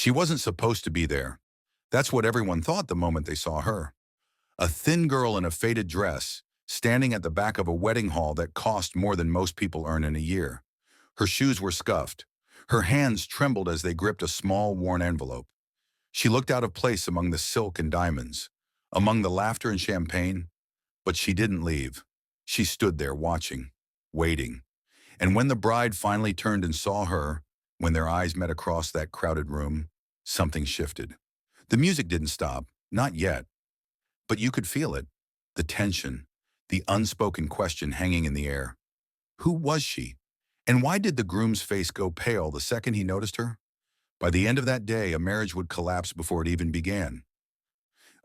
She wasn't supposed to be there. That's what everyone thought the moment they saw her. A thin girl in a faded dress, standing at the back of a wedding hall that cost more than most people earn in a year. Her shoes were scuffed. Her hands trembled as they gripped a small, worn envelope. She looked out of place among the silk and diamonds, among the laughter and champagne, but she didn't leave. She stood there watching, waiting. And when the bride finally turned and saw her, when their eyes met across that crowded room, something shifted. The music didn't stop, not yet, but you could feel it. The tension, the unspoken question hanging in the air. Who was she? And why did the groom's face go pale the second he noticed her? By the end of that day, a marriage would collapse before it even began.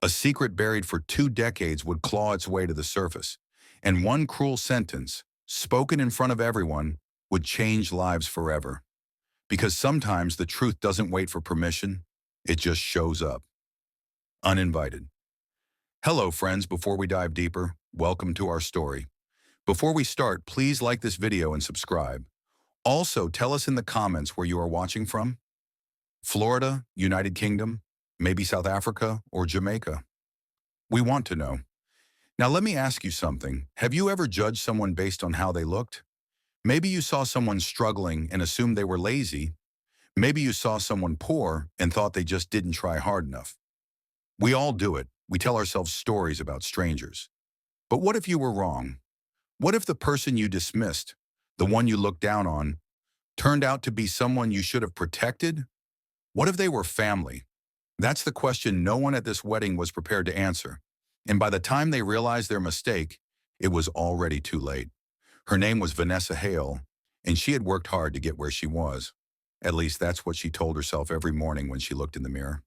A secret buried for 2 decades would claw its way to the surface, and one cruel sentence, spoken in front of everyone, would change lives forever. Because sometimes the truth doesn't wait for permission, it just shows up. Uninvited. Hello friends, before we dive deeper, welcome to our story. Before we start, please like this video and subscribe. Also, tell us in the comments where you are watching from. Florida, United Kingdom, maybe South Africa or Jamaica. We want to know. Now let me ask you something. Have you ever judged someone based on how they looked? Maybe you saw someone struggling and assumed they were lazy. Maybe you saw someone poor and thought they just didn't try hard enough. We all do it. We tell ourselves stories about strangers. But what if you were wrong? What if the person you dismissed, the one you looked down on, turned out to be someone you should have protected? What if they were family? That's the question no one at this wedding was prepared to answer. And by the time they realized their mistake, it was already too late. Her name was Vanessa Hale, and she had worked hard to get where she was. At least that's what she told herself every morning when she looked in the mirror.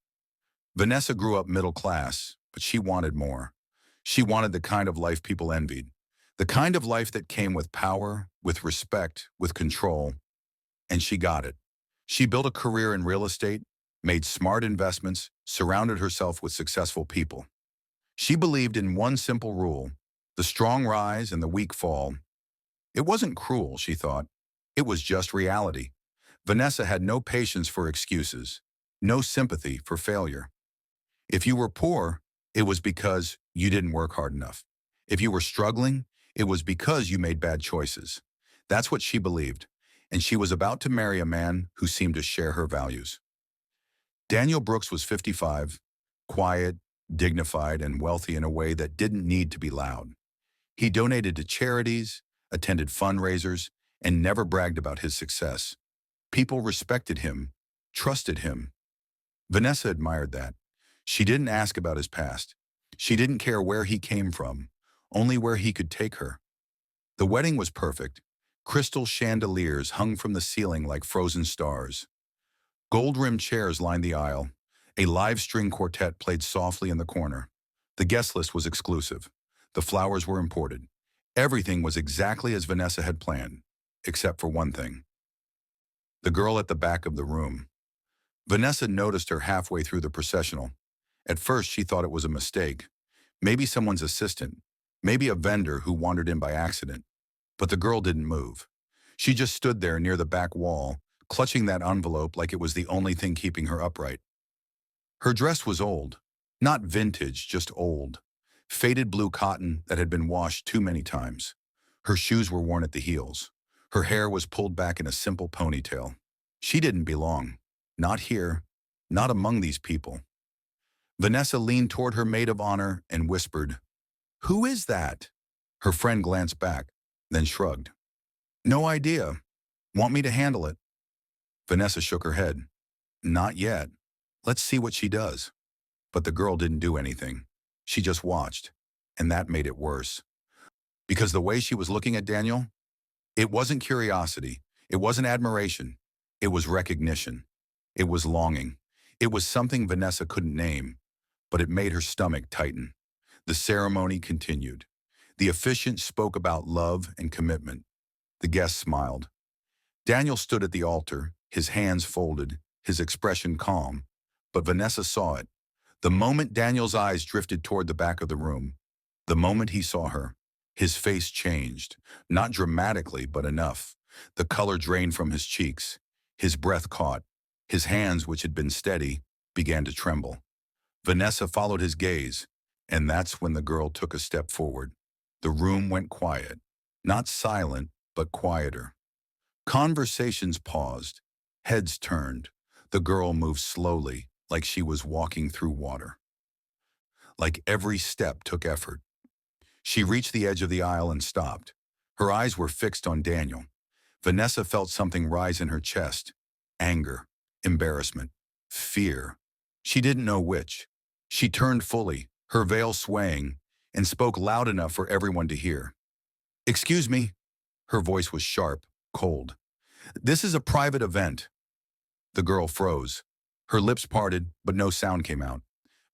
Vanessa grew up middle class, but she wanted more. She wanted the kind of life people envied. The kind of life that came with power, with respect, with control. And she got it. She built a career in real estate, made smart investments, surrounded herself with successful people. She believed in one simple rule: the strong rise and the weak fall. It wasn't cruel, she thought. It was just reality. Vanessa had no patience for excuses, no sympathy for failure. If you were poor, it was because you didn't work hard enough. If you were struggling, it was because you made bad choices. That's what she believed, and she was about to marry a man who seemed to share her values. Daniel Brooks was 55, quiet, dignified, and wealthy in a way that didn't need to be loud. He donated to charities, attended fundraisers, and never bragged about his success. People respected him, trusted him. Vanessa admired that. She didn't ask about his past. She didn't care where he came from, only where he could take her. The wedding was perfect. Crystal chandeliers hung from the ceiling like frozen stars. Gold-rimmed chairs lined the aisle. A live string quartet played softly in the corner. The guest list was exclusive. The flowers were imported. Everything was exactly as Vanessa had planned, except for one thing. The girl at the back of the room. Vanessa noticed her halfway through the processional. At first, she thought it was a mistake. Maybe someone's assistant. Maybe a vendor who wandered in by accident. But the girl didn't move. She just stood there near the back wall, clutching that envelope like it was the only thing keeping her upright. Her dress was old. Not vintage, just old. Faded blue cotton that had been washed too many times. Her shoes were worn at the heels. Her hair was pulled back in a simple ponytail. She didn't belong. Not here. Not among these people. Vanessa leaned toward her maid of honor and whispered, "Who is that?" Her friend glanced back, then shrugged. "No idea. Want me to handle it?" Vanessa shook her head. "Not yet. Let's see what she does." But the girl didn't do anything. She just watched, and that made it worse. Because the way she was looking at Daniel, it wasn't curiosity. It wasn't admiration. It was recognition. It was longing. It was something Vanessa couldn't name, but it made her stomach tighten. The ceremony continued. The officiant spoke about love and commitment. The guests smiled. Daniel stood at the altar, his hands folded, his expression calm. But Vanessa saw it. The moment Daniel's eyes drifted toward the back of the room, the moment he saw her, his face changed, not dramatically, but enough. The color drained from his cheeks. His breath caught. His hands, which had been steady, began to tremble. Vanessa followed his gaze, and that's when the girl took a step forward. The room went quiet. Not silent, but quieter. Conversations paused. Heads turned. The girl moved slowly, like she was walking through water. Like every step took effort. She reached the edge of the aisle and stopped. Her eyes were fixed on Daniel. Vanessa felt something rise in her chest. Anger, embarrassment, fear. She didn't know which. She turned fully, her veil swaying, and spoke loud enough for everyone to hear. "Excuse me." Her voice was sharp, cold. "This is a private event." The girl froze. Her lips parted, but no sound came out.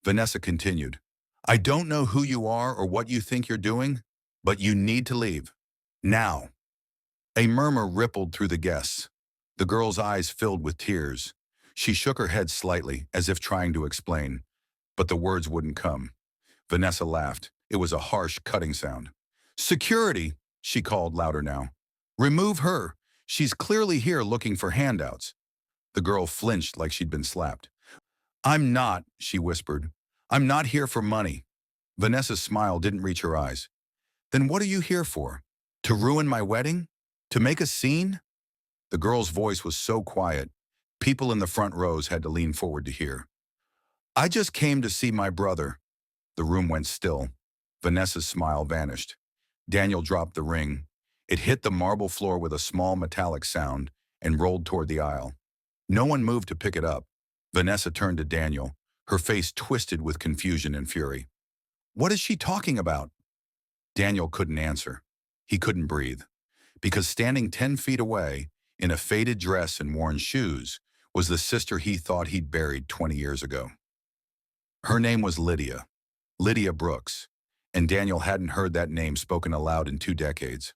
Vanessa continued. "I don't know who you are or what you think you're doing, but you need to leave. Now." A murmur rippled through the guests. The girl's eyes filled with tears. She shook her head slightly, as if trying to explain, but the words wouldn't come. Vanessa laughed. It was a harsh, cutting sound. "Security," she called louder now. "Remove her. She's clearly here looking for handouts." The girl flinched like she'd been slapped. "I'm not," she whispered. "I'm not here for money." Vanessa's smile didn't reach her eyes. "Then what are you here for? To ruin my wedding? To make a scene?" The girl's voice was so quiet, people in the front rows had to lean forward to hear. "I just came to see my brother." The room went still. Vanessa's smile vanished. Daniel dropped the ring. It hit the marble floor with a small metallic sound and rolled toward the aisle. No one moved to pick it up. Vanessa turned to Daniel, her face twisted with confusion and fury. "What is she talking about?" Daniel couldn't answer. He couldn't breathe. Because standing 10 feet away, in a faded dress and worn shoes, was the sister he thought he'd buried 20 years ago. Her name was Lydia. Lydia Brooks. And Daniel hadn't heard that name spoken aloud in 2 decades.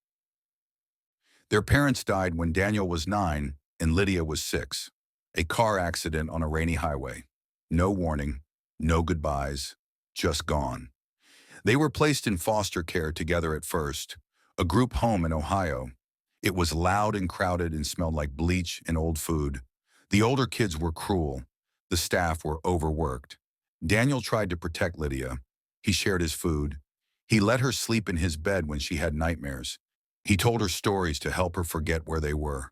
Their parents died when Daniel was 9 and Lydia was 6. A car accident on a rainy highway. No warning, no goodbyes, just gone. They were placed in foster care together at first, a group home in Ohio. It was loud and crowded and smelled like bleach and old food. The older kids were cruel. The staff were overworked. Daniel tried to protect Lydia. He shared his food. He let her sleep in his bed when she had nightmares. He told her stories to help her forget where they were.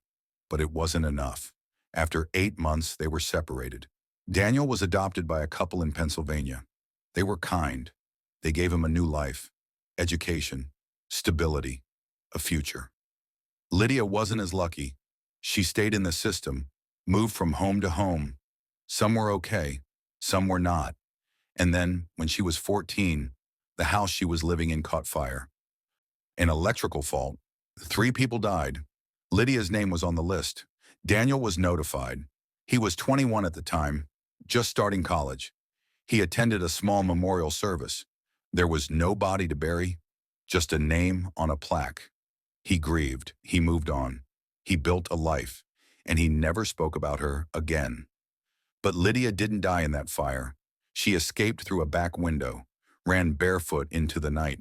But it wasn't enough. After 8 months, they were separated. Daniel was adopted by a couple in Pennsylvania. They were kind. They gave him a new life, education, stability, a future. Lydia wasn't as lucky. She stayed in the system, moved from home to home. Some were okay, some were not. And then, when she was 14, the house she was living in caught fire. An electrical fault. 3 people died. Lydia's name was on the list. Daniel was notified. He was 21 at the time, just starting college. He attended a small memorial service. There was no body to bury, just a name on a plaque. He grieved. He moved on. He built a life, and he never spoke about her again. But Lydia didn't die in that fire. She escaped through a back window, ran barefoot into the night.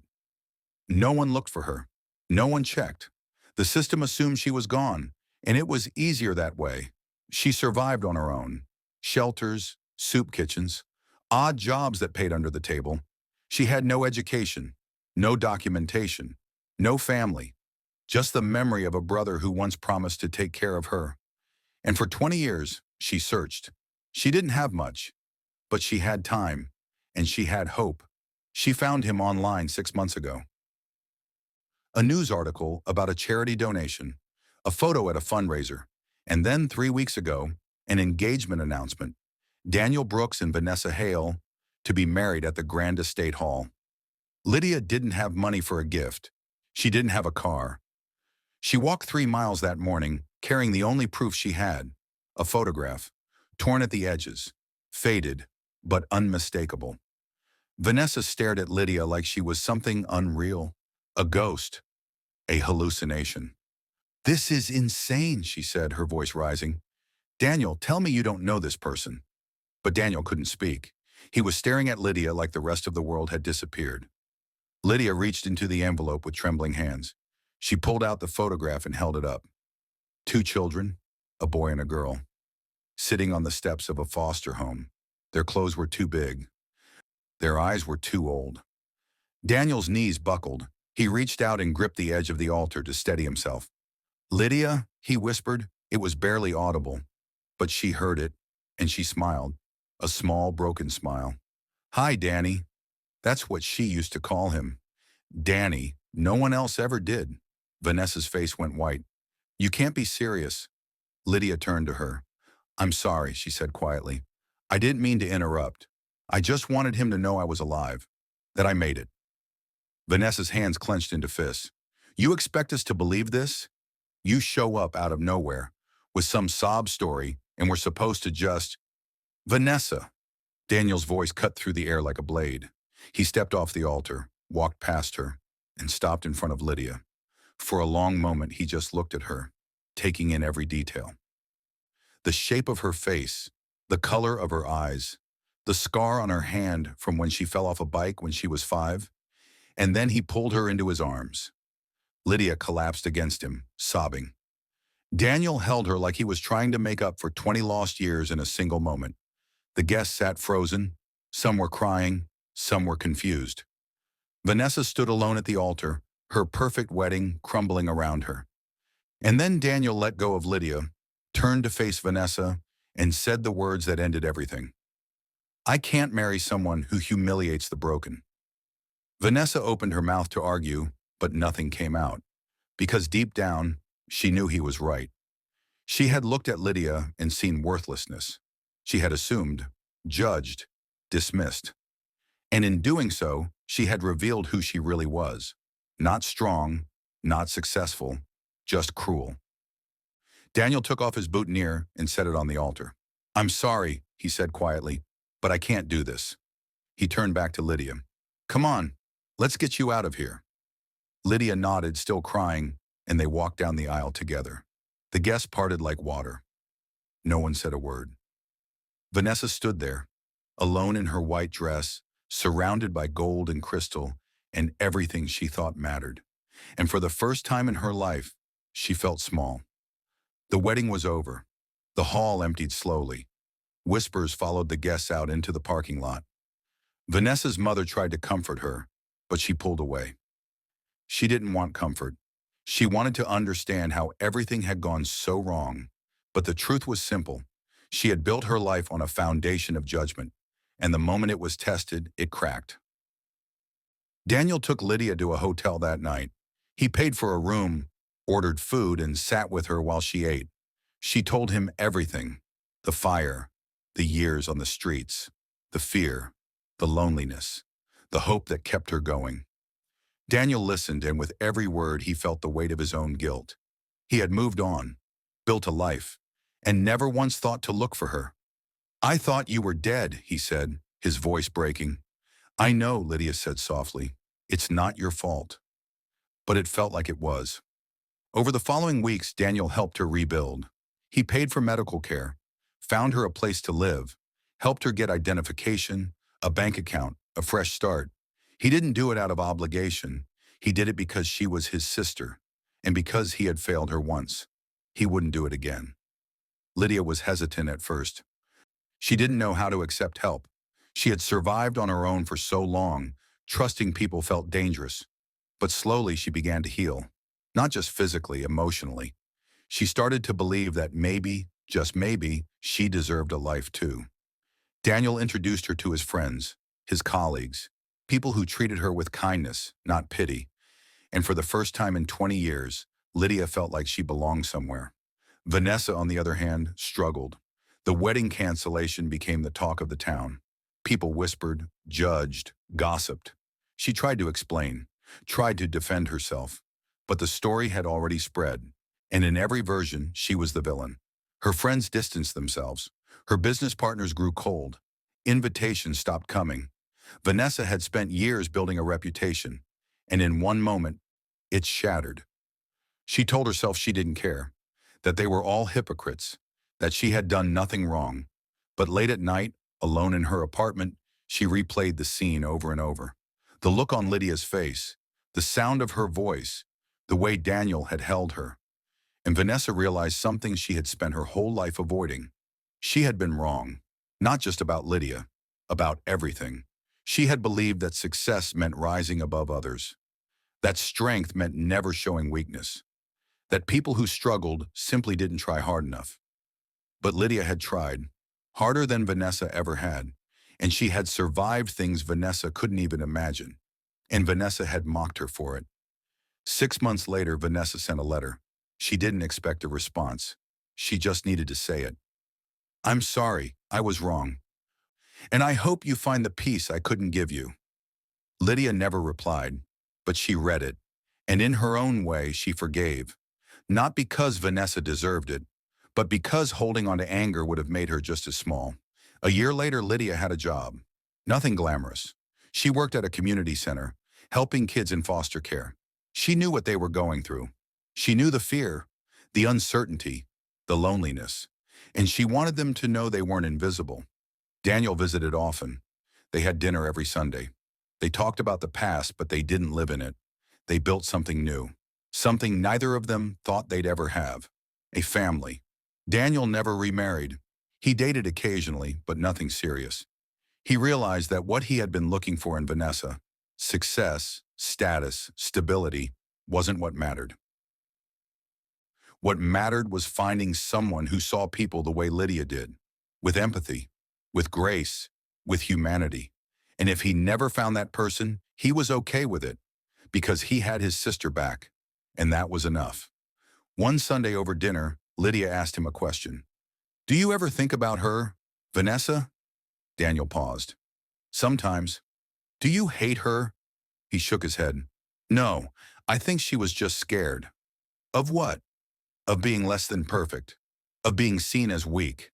No one looked for her. No one checked. The system assumed she was gone, and it was easier that way. She survived on her own. Shelters, soup kitchens, odd jobs that paid under the table. She had no education, no documentation, no family, just the memory of a brother who once promised to take care of her. And for 20 years, she searched. She didn't have much, but she had time, and she had hope. She found him online 6 months ago. A news article about a charity donation, a photo at a fundraiser, and then 3 weeks ago, an engagement announcement. Daniel Brooks and Vanessa Hale to be married at the Grand Estate Hall. Lydia didn't have money for a gift. She didn't have a car. She walked 3 miles that morning, carrying the only proof she had, a photograph, torn at the edges, faded, but unmistakable. Vanessa stared at Lydia like she was something unreal, a ghost, a hallucination. "This is insane," she said, her voice rising. "Daniel, tell me you don't know this person." But Daniel couldn't speak. He was staring at Lydia like the rest of the world had disappeared. Lydia reached into the envelope with trembling hands. She pulled out the photograph and held it up. 2 children, a boy and a girl. sitting on the steps of a foster home. Their clothes were too big. Their eyes were too old. Daniel's knees buckled. He reached out and gripped the edge of the altar to steady himself. "Lydia," he whispered. It was barely audible, but she heard it, and she smiled. A small, broken smile. "Hi, Danny." That's what she used to call him. Danny. No one else ever did. Vanessa's face went white. "You can't be serious." Lydia turned to her. "I'm sorry," she said quietly. "I didn't mean to interrupt. I just wanted him to know I was alive, that I made it." Vanessa's hands clenched into fists. "You expect us to believe this? You show up out of nowhere with some sob story, and we're supposed to just—" "Vanessa!" Daniel's voice cut through the air like a blade. He stepped off the altar, walked past her, and stopped in front of Lydia. For a long moment, he just looked at her, taking in every detail. The shape of her face, the color of her eyes, the scar on her hand from when she fell off a bike when she was 5, and then he pulled her into his arms. Lydia collapsed against him, sobbing. Daniel held her like he was trying to make up for 20 lost years in a single moment. The guests sat frozen. Some were crying, some were confused. Vanessa stood alone at the altar, her perfect wedding crumbling around her. And then Daniel let go of Lydia, turned to face Vanessa, and said the words that ended everything. "I can't marry someone who humiliates the broken." Vanessa opened her mouth to argue, but nothing came out, because deep down, she knew he was right. She had looked at Lydia and seen worthlessness. She had assumed, judged, dismissed. And in doing so, she had revealed who she really was. Not strong, not successful, just cruel. Daniel took off his boutonniere and set it on the altar. "I'm sorry," he said quietly, "but I can't do this." He turned back to Lydia. "Come on, let's get you out of here." Lydia nodded, still crying, and they walked down the aisle together. The guests parted like water. No one said a word. Vanessa stood there, alone in her white dress, surrounded by gold and crystal and everything she thought mattered. And for the first time in her life, she felt small. The wedding was over. The hall emptied slowly. Whispers followed the guests out into the parking lot. Vanessa's mother tried to comfort her, but she pulled away. She didn't want comfort. She wanted to understand how everything had gone so wrong. But the truth was simple. She had built her life on a foundation of judgment, and the moment it was tested, it cracked. Daniel took Lydia to a hotel that night. He paid for a room, ordered food, and sat with her while she ate. She told him everything: the fire, the years on the streets, the fear, the loneliness, the hope that kept her going. Daniel listened, and with every word he felt the weight of his own guilt. He had moved on, built a life, and never once thought to look for her. "I thought you were dead," he said, his voice breaking. "I know," Lydia said softly. "It's not your fault." But it felt like it was. Over the following weeks, Daniel helped her rebuild. He paid for medical care, found her a place to live, helped her get identification, a bank account, a fresh start. He didn't do it out of obligation. He did it because she was his sister, and because he had failed her once. He wouldn't do it again. Lydia was hesitant at first. She didn't know how to accept help. She had survived on her own for so long, trusting people felt dangerous. But slowly she began to heal, not just physically, emotionally. She started to believe that maybe, just maybe, she deserved a life too. Daniel introduced her to his friends, his colleagues, people who treated her with kindness, not pity. And for the first time in 20 years, Lydia felt like she belonged somewhere. Vanessa, on the other hand, struggled. The wedding cancellation became the talk of the town. People whispered, judged, gossiped. She tried to explain, tried to defend herself. But the story had already spread, and in every version, she was the villain. Her friends distanced themselves. Her business partners grew cold. Invitations stopped coming. Vanessa had spent years building a reputation, and in one moment, it shattered. She told herself she didn't care, that they were all hypocrites, that she had done nothing wrong. But late at night, alone in her apartment, she replayed the scene over and over. The look on Lydia's face, the sound of her voice, the way Daniel had held her. And Vanessa realized something she had spent her whole life avoiding. She had been wrong, not just about Lydia, about everything. She had believed that success meant rising above others, that strength meant never showing weakness, that people who struggled simply didn't try hard enough. But Lydia had tried, harder than Vanessa ever had, and she had survived things Vanessa couldn't even imagine. And Vanessa had mocked her for it. 6 months later, Vanessa sent a letter. She didn't expect a response. She just needed to say it. "I'm sorry, I was wrong. And I hope you find the peace I couldn't give you." Lydia never replied, but she read it. And in her own way, she forgave. Not because Vanessa deserved it, but because holding on to anger would have made her just as small. A year later, Lydia had a job. Nothing glamorous. She worked at a community center, helping kids in foster care. She knew what they were going through. She knew the fear, the uncertainty, the loneliness. And she wanted them to know they weren't invisible. Daniel visited often. They had dinner every Sunday. They talked about the past, but they didn't live in it. They built something new, something neither of them thought they'd ever have: a family. Daniel never remarried. He dated occasionally, but nothing serious. He realized that what he had been looking for in Vanessa, success, status, stability, wasn't what mattered. What mattered was finding someone who saw people the way Lydia did, with empathy, with grace, with humanity. And if he never found that person, he was okay with it, because he had his sister back, and that was enough. One Sunday over dinner, Lydia asked him a question. "Do you ever think about her, Vanessa?" Daniel paused. "Sometimes." "Do you hate her?" He shook his head. "No, I think she was just scared." "Of what?" "Of being less than perfect. Of being seen as weak.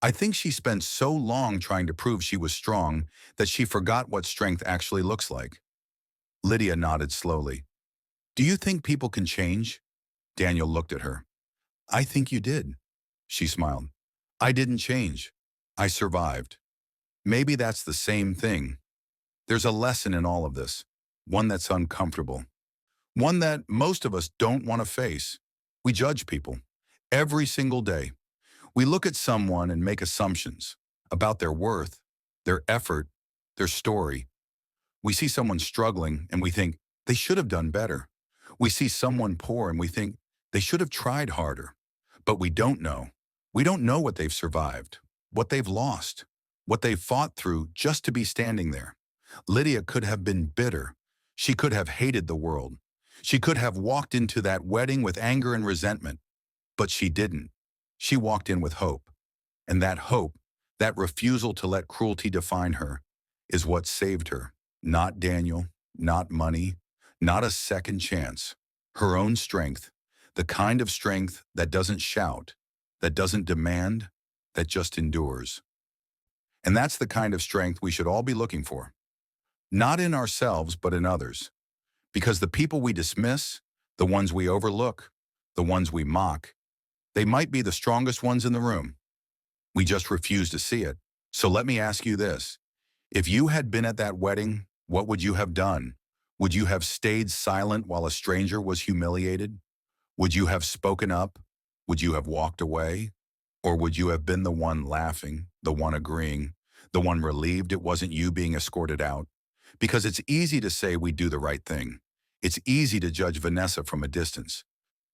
I think she spent so long trying to prove she was strong that she forgot what strength actually looks like." Lydia nodded slowly. "Do you think people can change?" Daniel looked at her. "I think you did." She smiled. "I didn't change. I survived." Maybe that's the same thing. There's a lesson in all of this, one that's uncomfortable, one that most of us don't want to face. We judge people every single day. We look at someone and make assumptions about their worth, their effort, their story. We see someone struggling and we think they should have done better. We see someone poor and we think they should have tried harder. But we don't know. We don't know what they've survived, what they've lost, what they've fought through just to be standing there. Lydia could have been bitter. She could have hated the world. She could have walked into that wedding with anger and resentment. But she didn't. She walked in with hope. And that hope, that refusal to let cruelty define her, is what saved her. Not Daniel, not money, not a second chance. Her own strength, the kind of strength that doesn't shout, that doesn't demand, that just endures. And that's the kind of strength we should all be looking for. Not in ourselves, but in others. Because the people we dismiss, the ones we overlook, the ones we mock, they might be the strongest ones in the room. We just refuse to see it. So let me ask you this. If you had been at that wedding, what would you have done? Would you have stayed silent while a stranger was humiliated? Would you have spoken up? Would you have walked away? Or would you have been the one laughing, the one agreeing, the one relieved it wasn't you being escorted out? Because it's easy to say we do the right thing. It's easy to judge Vanessa from a distance.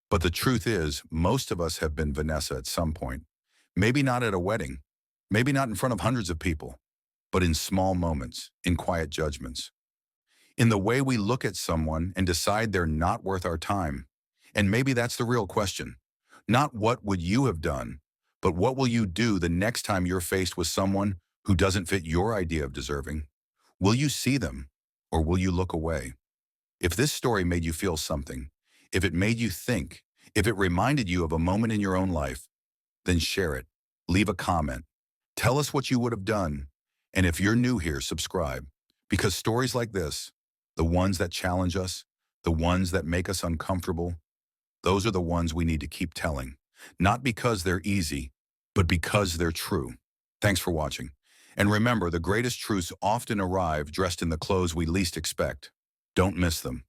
But the truth is, most of us have been Vanessa at some point. Maybe not at a wedding, maybe not in front of hundreds of people, but in small moments, in quiet judgments. In the way we look at someone and decide they're not worth our time. And maybe that's the real question. Not what would you have done, but what will you do the next time you're faced with someone who doesn't fit your idea of deserving? Will you see them, or will you look away? If this story made you feel something, if it made you think, if it reminded you of a moment in your own life, then share it. Leave a comment. Tell us what you would have done. And if you're new here, subscribe. Because stories like this, the ones that challenge us, the ones that make us uncomfortable, those are the ones we need to keep telling. Not because they're easy, but because they're true. Thanks for watching. And remember, the greatest truths often arrive dressed in the clothes we least expect. Don't miss them.